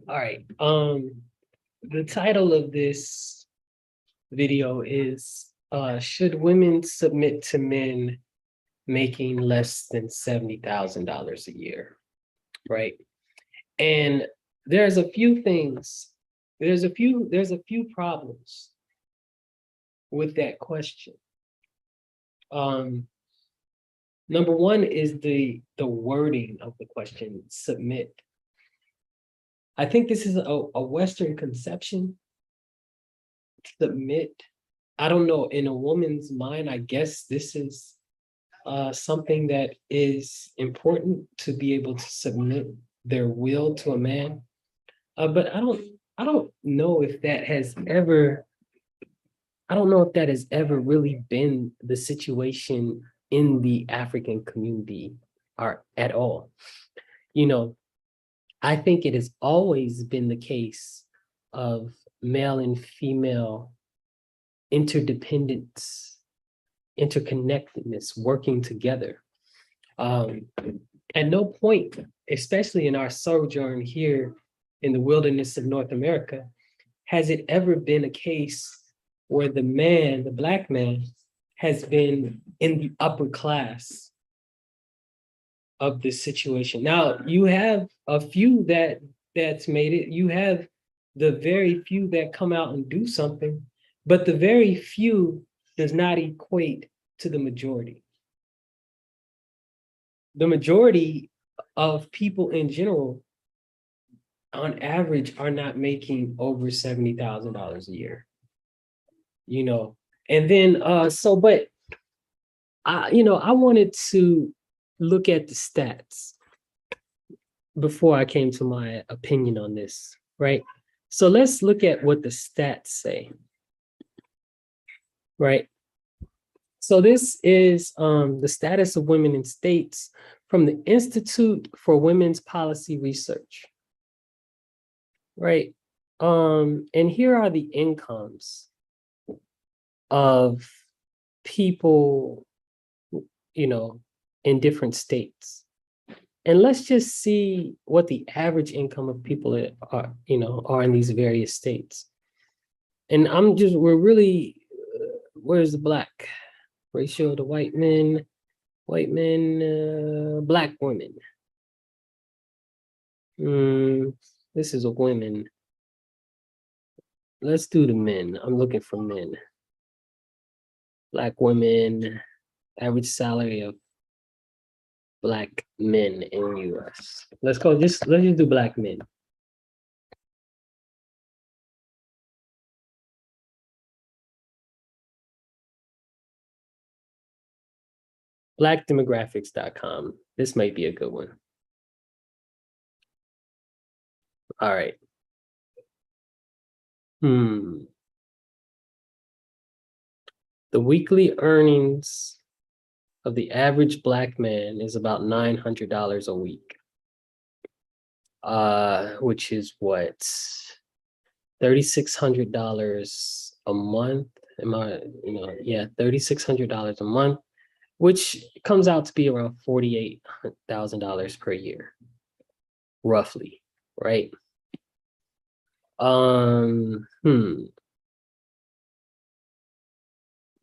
All right. The title of this video is Should Women Submit to Men Making Less than $70,000 a year? Right. And there's a few things, there's a few problems with that question. Number one is the wording of the question, submit. I think this is a Western conception. Submit. I don't know, in a woman's mind, I guess this is something that is important to be able to submit their will to a man. But I don't know if that has ever, I don't know if that has ever really been the situation in the African community or at all. You know, I think it has always been the case of male and female interdependence, interconnectedness, working together. At no point, especially in our sojourn here in the wilderness of North America, has it ever been a case where the man, the Black man, has been in the upper class of this situation. Now, you have a few that's made it. You have the very few that come out and do something, but the very few does not equate to the majority. The majority of people in general, on average, are not making over $70,000 a year. And then but I wanted to look at the stats before I came to my opinion on this, right? So let's look at what the stats say, right? So this is the status of women in states from the Institute for Women's Policy Research, right? And here are the incomes of people, in different states. And let's just see what the average income of people are in these various states. And where's the Black ratio to white men, Black women. This is a women. Let's do the men. I'm looking for men. Black women, average salary of Black men in US. Let's just do Black men. Blackdemographics.com. This might be a good one. All right. The weekly earnings of the average Black man is about $900 a week, which is what, $3,600 a month. $3,600 a month, which comes out to be around $48,000 per year, roughly, right?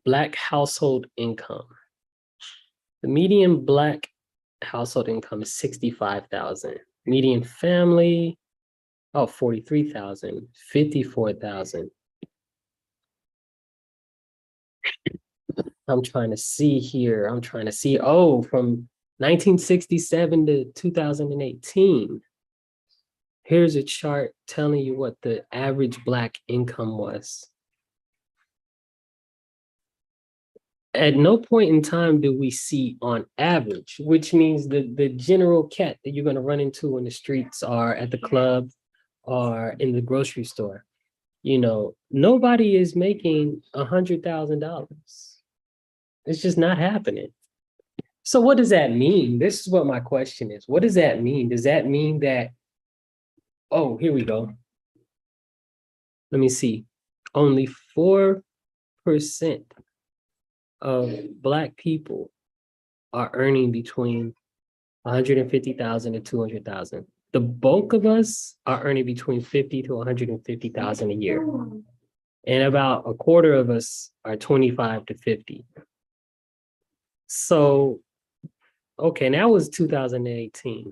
Black household income. The median Black household income is $65,000. Median family, $43,000, $54,000. I'm trying to see here. From 1967 to 2018. Here's a chart telling you what the average Black income was. At no point in time do we see on average, which means the general cat that you're going to run into in the streets or at the club or in the grocery store. Nobody is making $100,000. It's just not happening. So what does that mean? This is what my question is. What does that mean? Does that mean that, oh, here we go. Let me see. Only 4% of Black people are earning between 150,000 and 200,000. the bulk of us are earning between 50 to 150,000 a year. And about a quarter of us are 25 to 50. So, okay, that was 2018.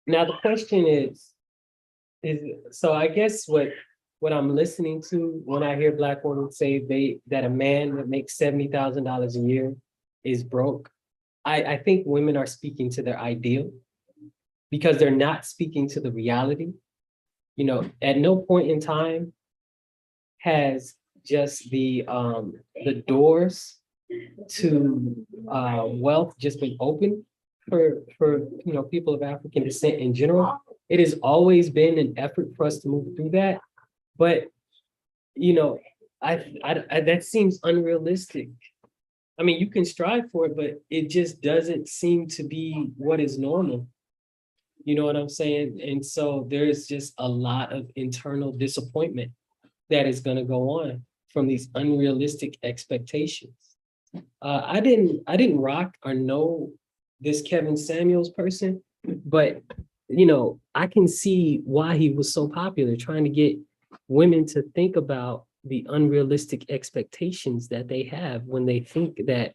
Now the question is so I guess what I'm listening to when I hear Black women say that a man that makes $70,000 a year is broke, I think women are speaking to their ideal because they're not speaking to the reality. You know, at no point in time has just the doors to wealth just been open for you know people of African descent in general. It has always been an effort for us to move through that, but you know, I that seems unrealistic. I mean, you can strive for it, but it just doesn't seem to be what is normal. You know what I'm saying? And so there's just a lot of internal disappointment that is going to go on from these unrealistic expectations. I didn't rock or know this Kevin Samuels person, but you know, I can see why he was so popular, trying to get women to think about the unrealistic expectations that they have when they think that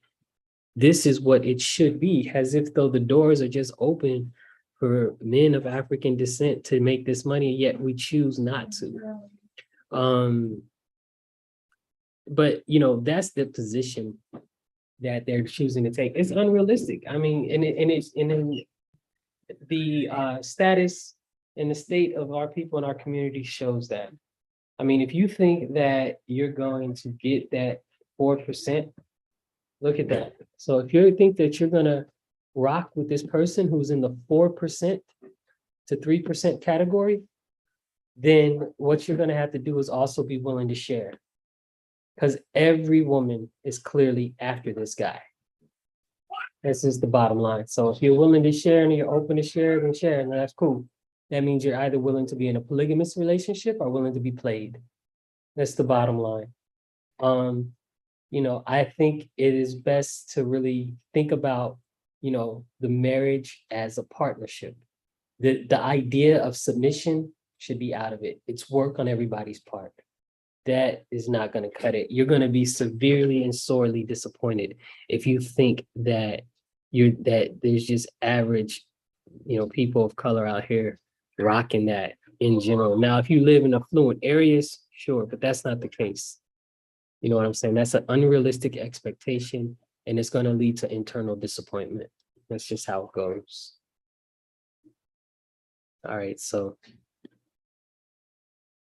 this is what it should be, as if though the doors are just open for men of African descent to make this money, yet we choose not to. But you know, that's the position that they're choosing to take. It's unrealistic. I mean, and it's in the status and the state of our people in our community shows that. I mean, if you think that you're going to get that 4%, look at that. So if you think that you're gonna rock with this person who's in the 4% to 3% category, then what you're gonna have to do is also be willing to share. Because every woman is clearly after this guy. This is the bottom line. So if you're willing to share and you're open to share, then share, and that's cool. That means you're either willing to be in a polygamous relationship or willing to be played. That's the bottom line. You know, I think it is best to really think about, you know, the marriage as a partnership. The idea of submission should be out of it. It's work on everybody's part. That is not going to cut it. You're going to be severely and sorely disappointed if you think that there's just average, you know, people of color out here rocking that in general. Now, if you live in affluent areas, sure, but that's not the case. You know what I'm saying? That's an unrealistic expectation, and it's going to lead to internal disappointment. That's just how it goes. All right, so